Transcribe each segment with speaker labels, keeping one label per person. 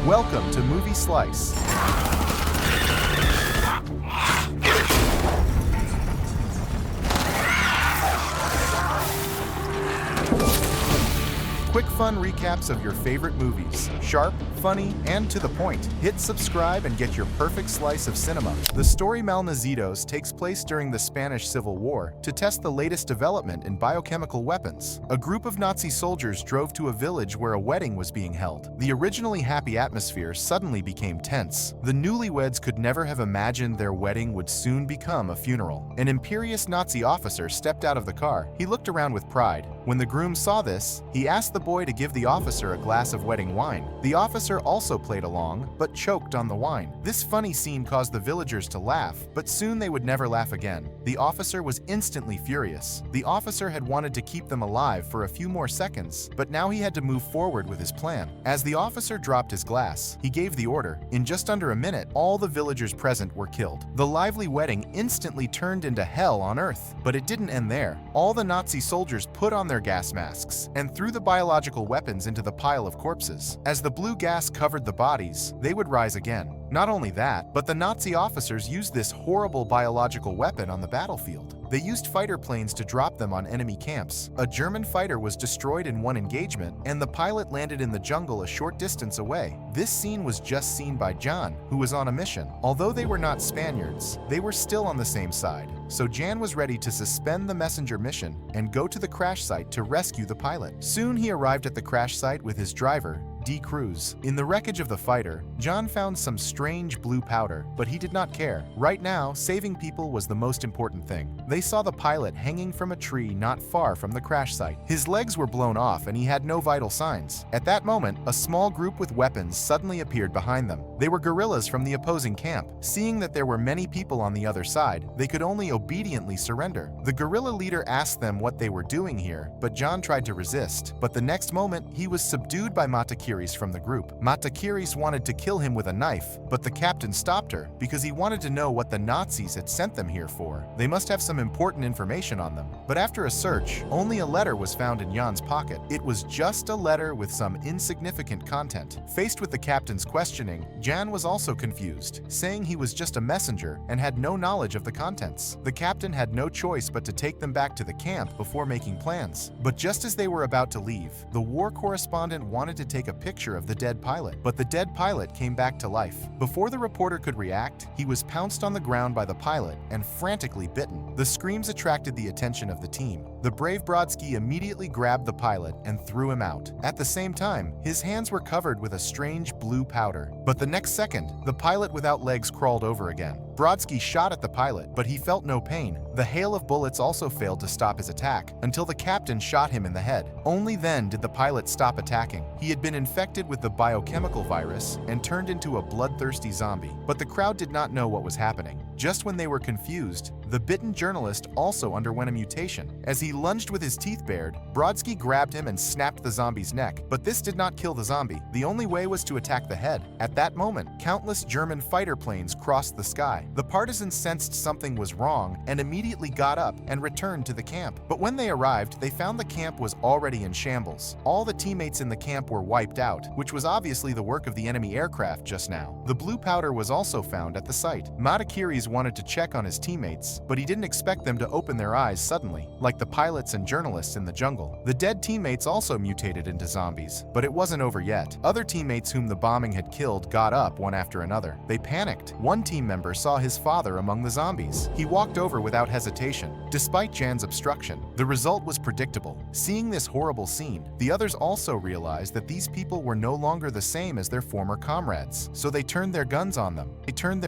Speaker 1: Welcome to Movie Slice. Quick fun recaps of your favorite movies. Sharp, funny, and to the point. Hit subscribe and get your perfect slice of cinema. The story Malnazidos takes place during the Spanish Civil War to test the latest development in biochemical weapons. A group of Nazi soldiers drove to a village where a wedding was being held. The originally happy atmosphere suddenly became tense. The newlyweds could never have imagined their wedding would soon become a funeral. An imperious Nazi officer stepped out of the car. He looked around with pride. When the groom saw this, he asked the boy to give the officer a glass of wedding wine. The officer also played along, but choked on the wine. This funny scene caused the villagers to laugh, but soon they would never laugh again. The officer was instantly furious. The officer had wanted to keep them alive for a few more seconds, but now he had to move forward with his plan. As the officer dropped his glass, he gave the order. In just under a minute, all the villagers present were killed. The lively wedding instantly turned into hell on Earth. But it didn't end there. All the Nazi soldiers put on their gas masks and threw the biological weapons into the pile of corpses. As the blue gas covered the bodies, they would rise again. Not only that, but the Nazi officers used this horrible biological weapon on the battlefield. They used fighter planes to drop them on enemy camps. A German fighter was destroyed in one engagement, and the pilot landed in the jungle a short distance away. This scene was just seen by Jan, who was on a mission. Although they were not Spaniards, they were still on the same side. So Jan was ready to suspend the messenger mission and go to the crash site to rescue the pilot. Soon he arrived at the crash site with his driver, Cruz. In the wreckage of the fighter, John found some strange blue powder, but he did not care. Right now, saving people was the most important thing. They saw the pilot hanging from a tree not far from the crash site. His legs were blown off and he had no vital signs. At that moment, a small group with weapons suddenly appeared behind them. They were guerrillas from the opposing camp. Seeing that there were many people on the other side, they could only obediently surrender. The guerrilla leader asked them what they were doing here, but John tried to resist. But the next moment, he was subdued by Matacuras from the group. Matacuras wanted to kill him with a knife, but the captain stopped her because he wanted to know what the Nazis had sent them here for. They must have some important information on them. But after a search, only a letter was found in Jan's pocket. It was just a letter with some insignificant content. Faced with the captain's questioning, Jan was also confused, saying he was just a messenger and had no knowledge of the contents. The captain had no choice but to take them back to the camp before making plans. But just as they were about to leave, the war correspondent wanted to take a picture of the dead pilot, but the dead pilot came back to life. Before the reporter could react, he was pounced on the ground by the pilot and frantically bitten. The screams attracted the attention of the team. The brave Brodsky immediately grabbed the pilot and threw him out. At the same time, his hands were covered with a strange blue powder. But the next second, the pilot without legs crawled over again. Brodsky shot at the pilot, but he felt no pain. The hail of bullets also failed to stop his attack, until the captain shot him in the head. Only then did the pilot stop attacking. He had been infected with the biochemical virus and turned into a bloodthirsty zombie. But the crowd did not know what was happening. Just when they were confused, the bitten journalist also underwent a mutation. As he lunged with his teeth bared, Brodsky grabbed him and snapped the zombie's neck. But this did not kill the zombie. The only way was to attack the head. At that moment, countless German fighter planes crossed the sky. The partisans sensed something was wrong and immediately got up and returned to the camp. But when they arrived, they found the camp was already in shambles. All the teammates in the camp were wiped out, which was obviously the work of the enemy aircraft just now. The blue powder was also found at the site. Matacuras wanted to check on his teammates, but he didn't expect them to open their eyes suddenly, like the pilots and journalists in the jungle. The dead teammates also mutated into zombies, but it wasn't over yet. Other teammates whom the bombing had killed got up one after another. They panicked. One team member saw his father among the zombies. He walked over without hesitation, despite Jan's obstruction. The result was predictable. Seeing this horrible scene, the others also realized that these people were no longer the same as their former comrades, so they turned their guns on them.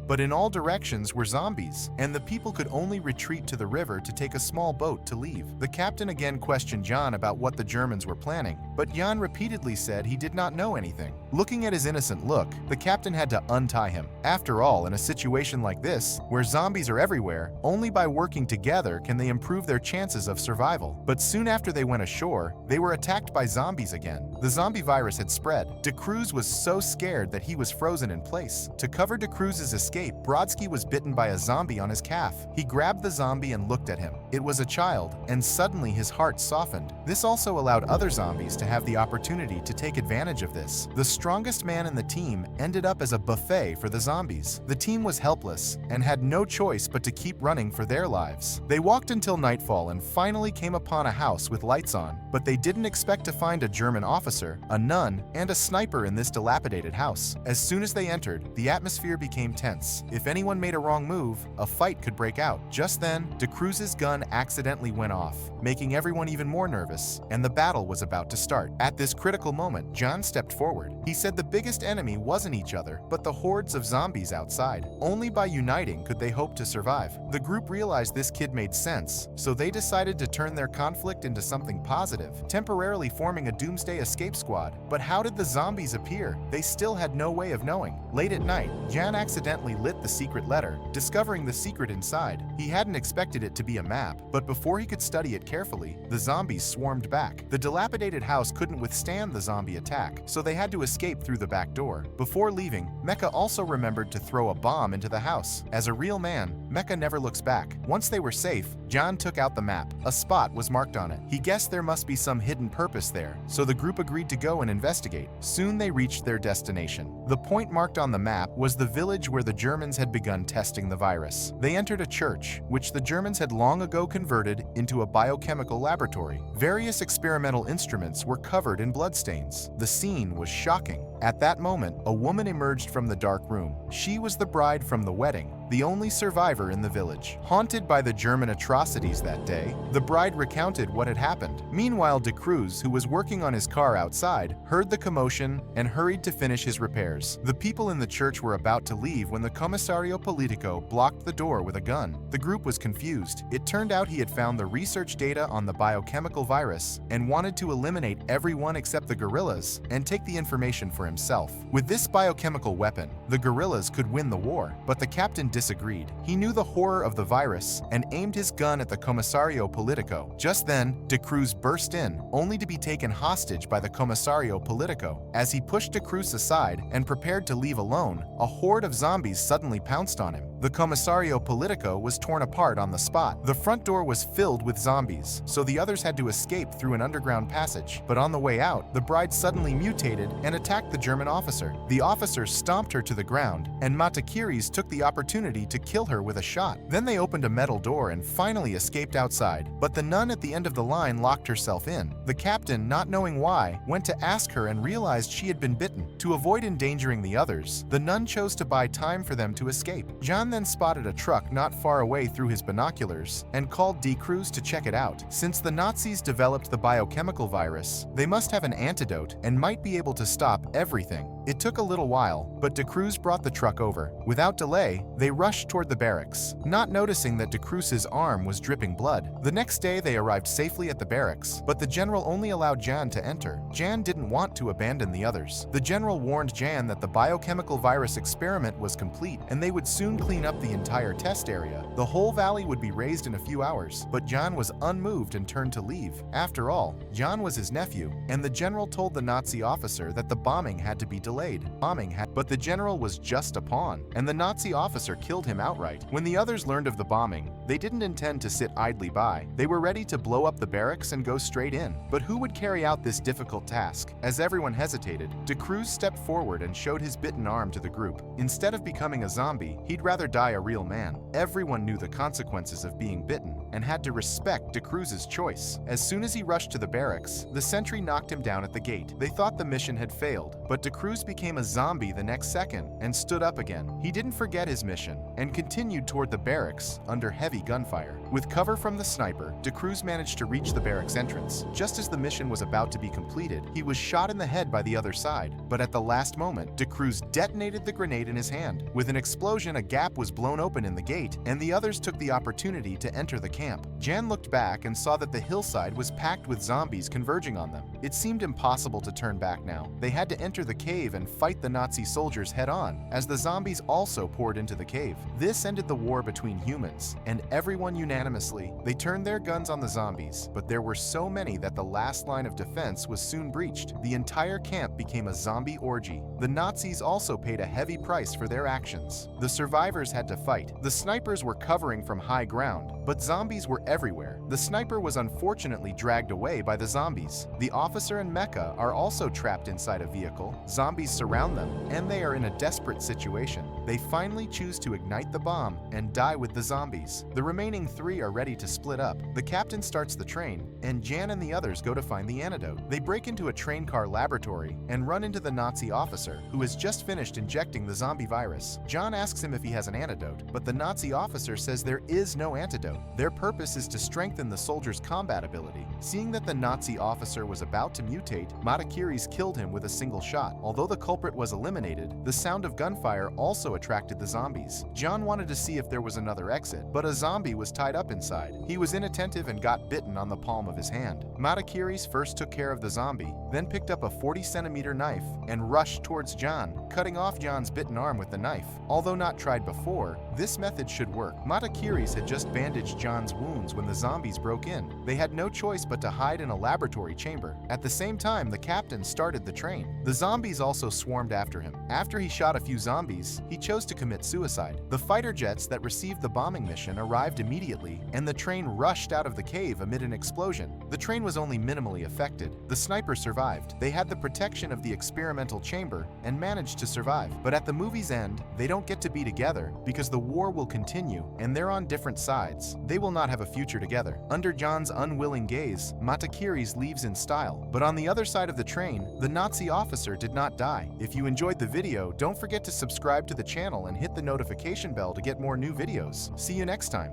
Speaker 1: But in all directions were zombies, and the people could only retreat to the river to take a small boat to leave. The captain again questioned Jan about what the Germans were planning, but Jan repeatedly said he did not know anything. Looking at his innocent look, the captain had to untie him. After all, in a situation like this, where zombies are everywhere, only by working together can they improve their chances of survival. But soon after they went ashore, they were attacked by zombies again. The zombie virus had spread. De Cruz was so scared that he was frozen in place. To cover De Cruz's escape, Brodsky was bitten by a zombie on his calf. He grabbed the zombie and looked at him. It was a child, and suddenly his heart softened. This also allowed other zombies to have the opportunity to take advantage of this. The strongest man in the team ended up as a buffet for the zombies. The team was helpless and had no choice but to keep running for their lives. They walked until nightfall and finally came upon a house with lights on, but they didn't expect to find a German officer, a nun, and a sniper in this dilapidated house. As soon as they entered, the atmosphere became tense. If anyone made a wrong move, a fight could break out. Just then, De Cruz's gun accidentally went off, making everyone even more nervous, and the battle was about to start. At this critical moment, Jan stepped forward. He said the biggest enemy wasn't each other, but the hordes of zombies outside. Only by uniting could they hope to survive. The group realized this kid made sense, so they decided to turn their conflict into something positive, temporarily forming a doomsday escape squad. But how did the zombies appear? They still had no way of knowing. Late at night, Jan accidentally lit the secret letter, discovering the secret inside. He hadn't expected it to be a map, but before he could study it carefully, the zombies swarmed back. The dilapidated house couldn't withstand the zombie attack, so they had to escape through the back door. Before leaving, Mecha also remembered to throw a bomb into the house. As a real man, Mecha never looks back. Once they were safe, Jan took out the map. A spot was marked on it. He guessed there must be some hidden purpose there, so the group agreed to go and investigate. Soon they reached their destination. The point marked on the map was the village where the Germans had begun testing the virus. They entered a church, which the Germans had long ago converted into a biochemical laboratory. Various experimental instruments were covered in bloodstains. The scene was shocking. At that moment, a woman emerged from the dark room. She was the bride from the wedding, the only survivor in the village. Haunted by the German atrocities that day, the bride recounted what had happened. Meanwhile, De Cruz, who was working on his car outside, heard the commotion and hurried to finish his repairs. The people in the church were about to leave when the Comisario Politico blocked the door with a gun. The group was confused. It turned out he had found the research data on the biochemical virus and wanted to eliminate everyone except the guerrillas and take the information for himself. With this biochemical weapon, the guerrillas could win the war, but the captain disagreed. He knew the horror of the virus and aimed his gun at the Comisario Politico. Just then, De Cruz burst in, only to be taken hostage by the Comisario Politico. As he pushed De Cruz aside and prepared to leave alone, a horde of zombies suddenly pounced on him. The Comisario Politico was torn apart on the spot. The front door was filled with zombies, so the others had to escape through an underground passage. But on the way out, the bride suddenly mutated and attacked the German officer. The officer stomped her to the ground, and Matacuras took the opportunity to kill her with a shot. Then they opened a metal door and finally escaped outside. But the nun at the end of the line locked herself in. The captain, not knowing why, went to ask her and realized she had been bitten. To avoid endangering the others, the nun chose to buy time for them to escape. Jan then spotted a truck not far away through his binoculars and called De Cruz to check it out. Since the Nazis developed the biochemical virus, they must have an antidote and might be able to stop everything. It took a little while, but De Cruz brought the truck over. Without delay, they rushed toward the barracks, not noticing that De Cruz's arm was dripping blood. The next day, they arrived safely at the barracks, but the general only allowed Jan to enter. Jan didn't want to abandon the others. The general warned Jan that the biochemical virus experiment was complete, and they would soon clean up the entire test area. The whole valley would be raised in a few hours, but Jan was unmoved and turned to leave. After all, Jan was his nephew, and the general told the Nazi officer that the bombing had to be delayed. But the general was just a pawn, and the Nazi officer killed him outright. When the others learned of the bombing, they didn't intend to sit idly by. They were ready to blow up the barracks and go straight in. But who would carry out this difficult task? As everyone hesitated, De Cruz stepped forward and showed his bitten arm to the group. Instead of becoming a zombie, he'd rather die a real man. Everyone knew the consequences of being bitten and had to respect De Cruz's choice. As soon as he rushed to the barracks, the sentry knocked him down at the gate. They thought the mission had failed, but De Cruz became a zombie the next second and stood up again. He didn't forget his mission and continued toward the barracks under heavy gunfire. With cover from the sniper, De Cruz managed to reach the barracks entrance. Just as the mission was about to be completed, he was shot in the head by the other side. But at the last moment, De Cruz detonated the grenade in his hand. With an explosion, a gap was blown open in the gate, and the others took the opportunity to enter the camp. camp. Jan looked back and saw that the hillside was packed with zombies converging on them. It seemed impossible to turn back now. They had to enter the cave and fight the Nazi soldiers head-on, as the zombies also poured into the cave. This ended the war between humans, and everyone unanimously, they turned their guns on the zombies, but there were so many that the last line of defense was soon breached. The entire camp became a zombie orgy. The Nazis also paid a heavy price for their actions. The survivors had to fight. The snipers were covering from high ground, but zombies were everywhere. The sniper was unfortunately dragged away by the zombies. The officer and Mecha are also trapped inside a vehicle. Zombies surround them, and they are in a desperate situation. They finally choose to ignite the bomb and die with the zombies. The remaining 3 are ready to split up. The captain starts the train, and Jan and the others go to find the antidote. They break into a train car laboratory and run into the Nazi officer, who has just finished injecting the zombie virus. John asks him if he has an antidote, but the Nazi officer says there is no antidote. Their purpose is to strengthen the soldier's combat ability. Seeing that the Nazi officer was about to mutate, Matacuras killed him with a single shot. Although the culprit was eliminated, the sound of gunfire also attracted the zombies. John wanted to see if there was another exit, but a zombie was tied up inside. He was inattentive and got bitten on the palm of his hand. Matacuras first took care of the zombie, then picked up a 40-centimeter knife and rushed towards John, cutting off John's bitten arm with the knife. Although not tried before, this method should work. Matacuras had just bandaged John's wounds when the zombies broke in. They had no choice but to hide in a laboratory chamber. At the same time, the captain started the train. The zombies also swarmed after him. After he shot a few zombies, he chose to commit suicide. The fighter jets that received the bombing mission arrived immediately, and the train rushed out of the cave amid an explosion. The train was only minimally affected. The sniper survived. They had the protection of the experimental chamber and managed to survive. But at the movie's end, they don't get to be together because the war will continue and they're on different sides. They will not have a future together. Under John's unwilling gaze, Matacuras leaves in style. But on the other side of the train, the Nazi officer did not die. If you enjoyed the video, don't forget to subscribe to the channel and hit the notification bell to get more new videos. See you next time.